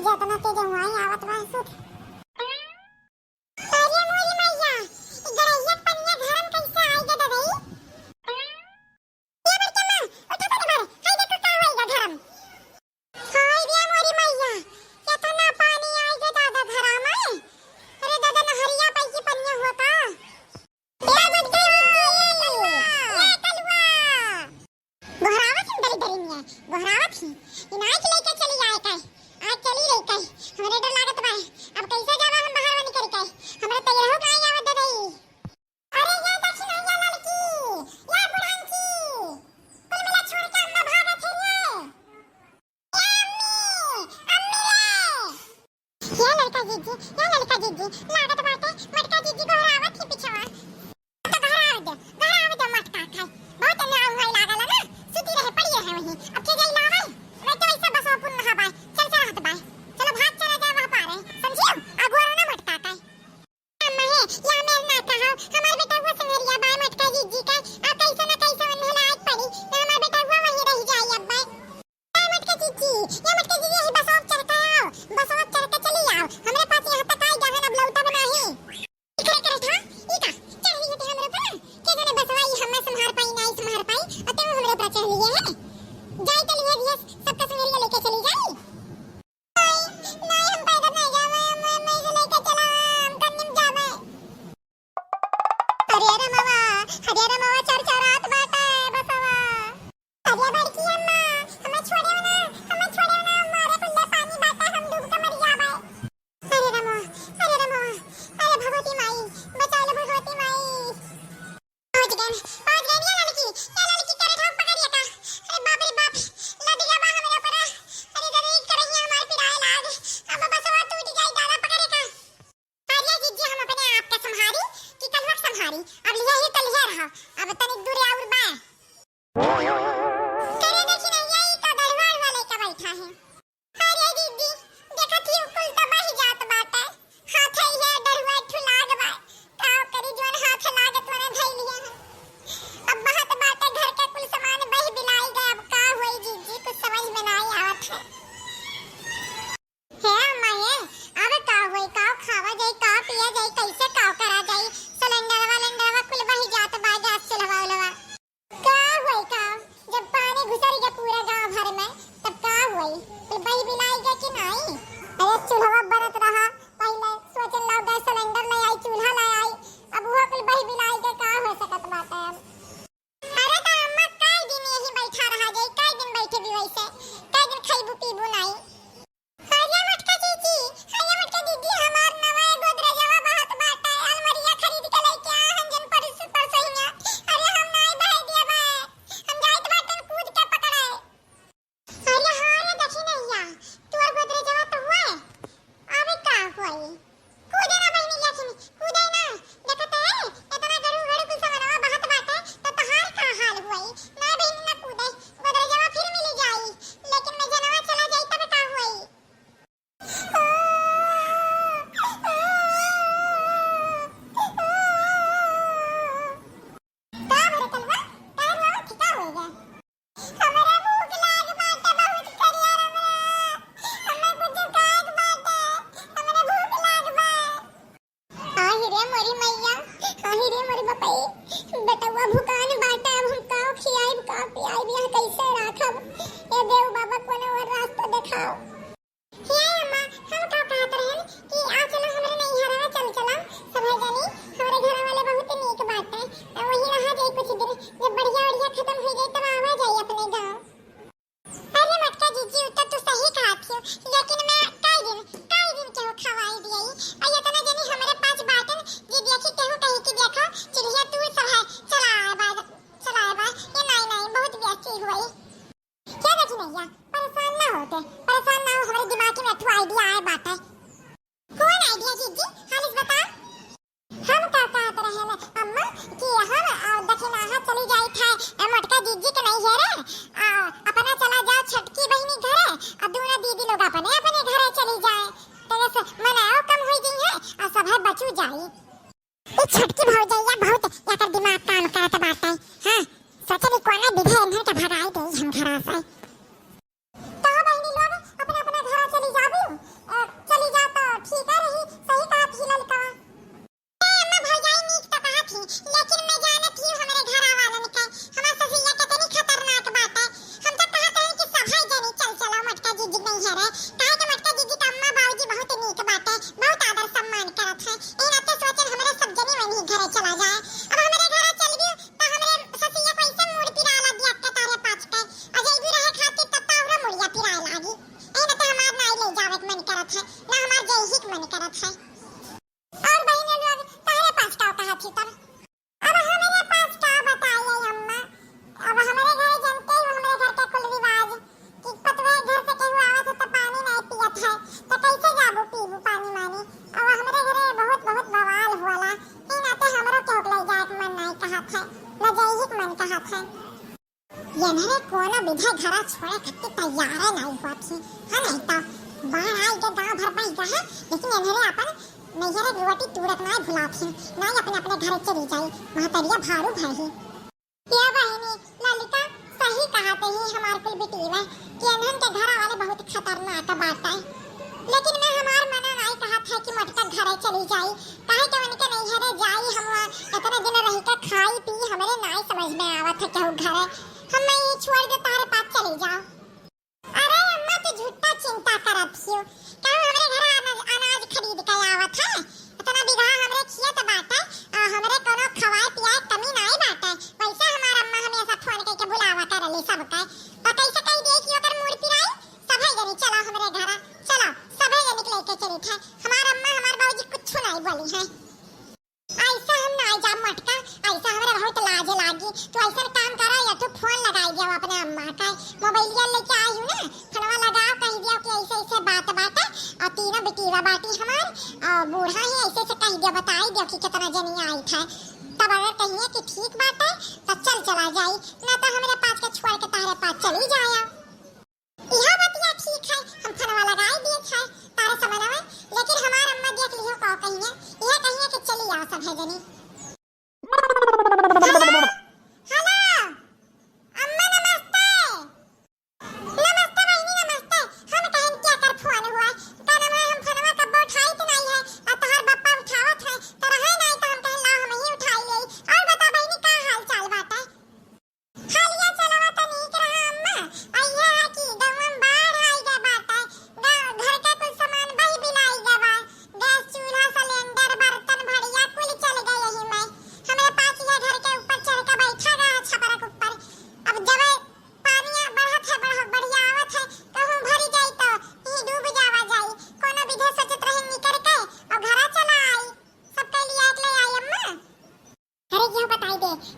जतना ते जेव्हा आवत वासुत अरे मोरी मैया गड़ैया पनिया धरम कैसे आई गे ददई ये बच्चा मां उठा पड़े मारे हाय देखो का होएगा धरम हाय रे मोरी मैया कितना पानी आई गे दादा धरम में अरे दादा नहरिया पैकी पनिया होता ये बच गई ये कलवा गोहरावत डरी डरी नहीं गोहरावत ही इनाक लेके चली आए काय आज चली रही काय हमरे डर लागत बा अब कैसे जावा हम बाहर वाली करी काय हमरा तैयार हो काई आवत दई अरे या दक्षिण या लड़की या बुढ़ानकी कुल मिला छोड़ के अम्मा भागत है ये अम्मी या लड़का जीजी लागत बाटे मटका जीजी गोहरावत ही पिछवा तो गोहरावत दे मटका खाए बहुत नाव है लागल ना सुती रहे पड़ी रहे वहीं अब के जाई ना है मैं तो ऐसा बस ओपन ना बाय चल चल हाथ बाय चलो भाग चला जाए वहां पारे समझियो अगोरा ना मटका काय अम्मा है या मेल ना कहो हमार बेटा हुआ संगरिया बाय मटका जीजी का अब कैसे ना कैसे मन में लायक पड़ी ना हमार बेटा हुआ वहीं रह जाए अब बाय मटका जीजी यही बस और चलता आओ बस और चलता चली आओ हमरे पास यहां तक आई गहन अब लौटा बना है इकरे करे था ई का चढ़ रही होती हमरे पर के जने बसवाई हमें संभार पाई नहीं संभार पाई अते हमरे ऊपर चढ़ लिए है जाई चली है दियस सबका संगरिया लेके चली जाई नहीं हम पैदल नहीं जावे मैं लेके चला हम कन्निम जावे हरियारा मावा चढ़ चढ़ात बाटे बसवा अरे बड़की अम्मा हमें छोड़े ना मारे कुल्ले पानी बाटे हम डूब के मर जावे अरे भगवती माई बचा लो भगवती माई पहुंच गए ये लड़की करे ठाक पकड़िए का अरे बाप रे बाप लद गया बा हमारे ऊपर अरे दरे करैया हमारे पिराए लाग अब बसवा टूट जाए दादा पकड़े का आर्या जीजी हम अपने आप का संभारी कि कल वक्त संभारी अब लिया ही कल ही रहा अब तनिक दूर और बा करे देखी नहीं यही का दरबार वाले का बैठा है आर्या जीजी देखा थी कुल तबाह जात बाटे हाथ है ये डरवा ठुलाग बा का करी जोन हाथ लागत वाला धई लिया है अब बहुत बाटे घर के कुल सामान बही बिलाई गए अब का होई जीजी कुछ समझ में नहीं आवत है अम्मा ये अब का होई का खावा जाई का पिया जाई कैसे का करा जाई सिलेंडर कुल बही जात बा गैस चलवा का होई का जब पानी घुसर गया पूरा गांव भर में तब का होई मैं जानत ही हमारे घर वालन के हमार ससुरिया कितनी खतरनाक बात है। हम तो कहत हई कि सभे जनी चल चलो मटका जीजी नहीं है रे, काहे के मटका जीजी का अम्मा बाबूजी बहुत नीक बात है, बहुत आदर सम्मान करत है। ए नाते सोचन हमारे सब जनी वही घरे चला जाए। अब हमारे घर चल गयो तो हमारे ससुरिया को ऐसे मुड़ पिराला दिया के तारे पाछ के अजय भी रहे खातिर तब तावरा मुड़िया पिराए लागी। ए नाते हमार नाई ले जावे के मन करत है ना हमार जय ही के मन करत है। और बहन लोग तारे पास का कहा थी तब अब हमारे पास क्या बताइए अम्मा। अब हमारे घर जानते हो हमारे घर के कुल रिवाज कि पतवे घर से केहू आवत है तो पानी नहीं पियत है तो कैसे जाबो पीबू पानी मानी। अब हमारे घरे बहुत बहुत बवाल हुआला। ई नाते हमरो के होक ले जाए के मन नहीं कहत है न जय ही के मन कहत है। ये नरे कोनो विधे घरा छोड़े खातिर तैयार नहीं हुआ थी। हां नहीं तो बाहर आई के गांव भर पाई रहे लेकिन इन्हें अपन नैहरे रोटी तुरत नहीं भुला थी नहीं अपने अपने घर चली जाई महतरिया भारू भई। ये बहनी ललिता सही कहते ही हमार कुल बिटीवा कि इन्हन के घर वाले बहुत खतरनाक बात है। लेकिन मैं हमार मना नहीं कहत है कि मटका घरे चली जाई काहे के उनके नैहरे जाई हम इतने दिन रही के खाई पी हमरे नहीं समझ में आवत है केहू घरे हम ये छोड़ दे तारे पास चली जाओ। अरे अम्मा तो झूठा चिंता करत हियो कहू हमरे घर अनाज खरीद के आवत है इतना बिगहा हमरे खेत बाटे हमरे कोनो खवाए पियाए कमी नहीं बाटे। वैसे हमार अम्मा हमेशा फोन करके बुलावा करली सबके तो कैसे कह दे कि ओकर मूड पिराई सभे जनी चलो हमरे घर चलो सभे जनी लेके चली थे। हमार अम्मा हमार बाबूजी कुछ नहीं बोली है। ऐसा हम नहीं जा मटका ऐसा हमरे बहुत लाज लागी तो ऐसा काम करो या तो फोन लगाई दियो अपने अम्मा का मोबाइलिया लेके आई हूं ना फोनवा लगाओ कह दियो कि ऐसे ऐसे बात बाटे और तीनों बेटीवा बाटी हमार और बूढ़ा ही ऐसे से कह दियो बताई दियो कि कितना जनी आई था तब अगर कहिए कि ठीक बात है तो चल चला जाई ना तो हमरे पास के छोड़ के तारे पास चली जाया। यह बतिया ठीक है हम फोनवा लगाई दिए थे तारे समझवा लेकिन हमार अम्मा देख लियो का कहिए यह कहिए कि चली आओ सब है जनी।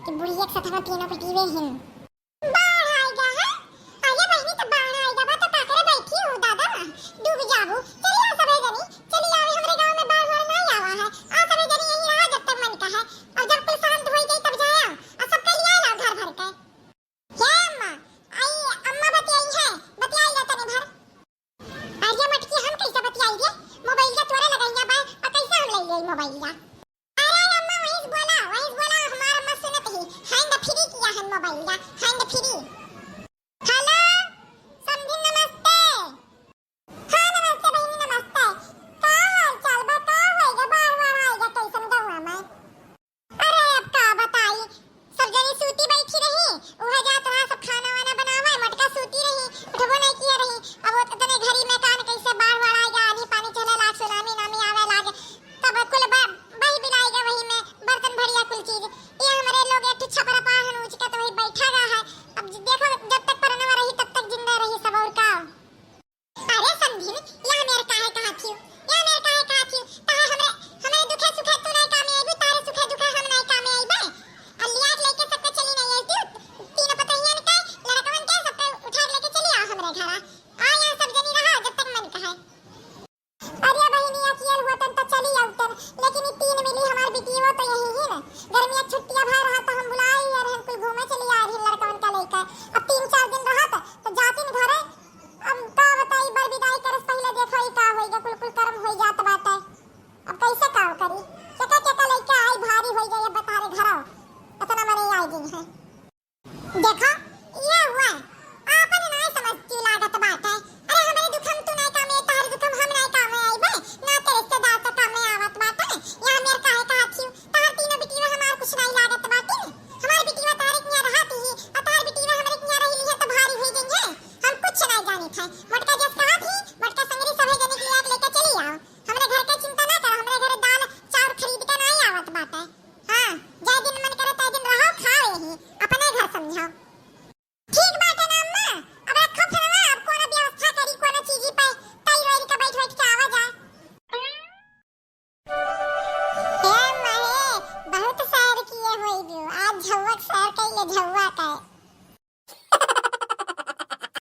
कि बुढ़िया के साथ हम तीनों पिटीवे हैं। बाढ़ आएगा है आया बहनी तो बाढ़ आएगा बा तो काकरे बैठी हो दादा डूब जाबू चलिए आ सबे जनी चलिए आवे हमरे गांव में बाढ़ वाला नहीं आवा है आ सबे जनी यहीं रहा जब तक मन का है और जब कुल शांत हो जाए तब जाया और सब के लिए ला घर भर के क्या अम्मा आई अम्मा बतियाई है बतियाई ला तने भर आज ये मटकी हम कैसे बतियाई रे मोबाइल का तोरे लगाइया बा और कैसे हम ले ले मोबाइल का मोबाइल हैंड फ्री। हेलो समझी नमस्ते। हां नमस्ते बहनी नमस्ते का हाल चाल बताओ होएगा बार-बार आएगा कैसन गवा में। अरे अब का बताई सब जनी सूती बैठी रही उहे जात रहा सब खाना वाना बनावे मटका सूती रही उठबो नहीं किया रही अब इतने घरी में कान कैसे बाढ़ आएगा आनी पानी चले लाग सुनामी नामी आवे लागे तब कुल बही बिलाएगा वही में बर्तन भरिया कुल चीज ये हमारे लोग एक छपरा पाहन ऊंच के तो वही बैठा रहा है। अब देखो जब तक परनवा रही तब तक जिंदा रही सब और का। अरे समझी या मेरे काहे कहा थी या मेरे काहे कहा थी ताहे हमरे दुखे सुखे तू नहीं काम आईबू तारे सुखे दुखे हम नहीं काम आईबे अलियात लेके सबके चली नहीं आईती तीनों पतहियन के लड़कवन के सबके उठा लेके चली आओ हमरे घर आ यहां सब जनी रहा जब तक मन कहे। अरे बहनी अकेल होतन तो चली आउतन लेकिन 3 मिली हमार बिटियो तो यही है ना गर्मी की छुट्टियां भर रहा तो हम बुलाए यार हम कुल घूमे चली आ रही लड़कवन का लेकर अब 3-4 दिन रहा तो जातिन घरे अब का बताई बर विदाई करस पहले देखो ई का होइगा कुल कर्म होई जात बात है अब कैसे का करी केका लेके आई भारी होई जाए बता रे घर इतना मरे आई दिन है देखो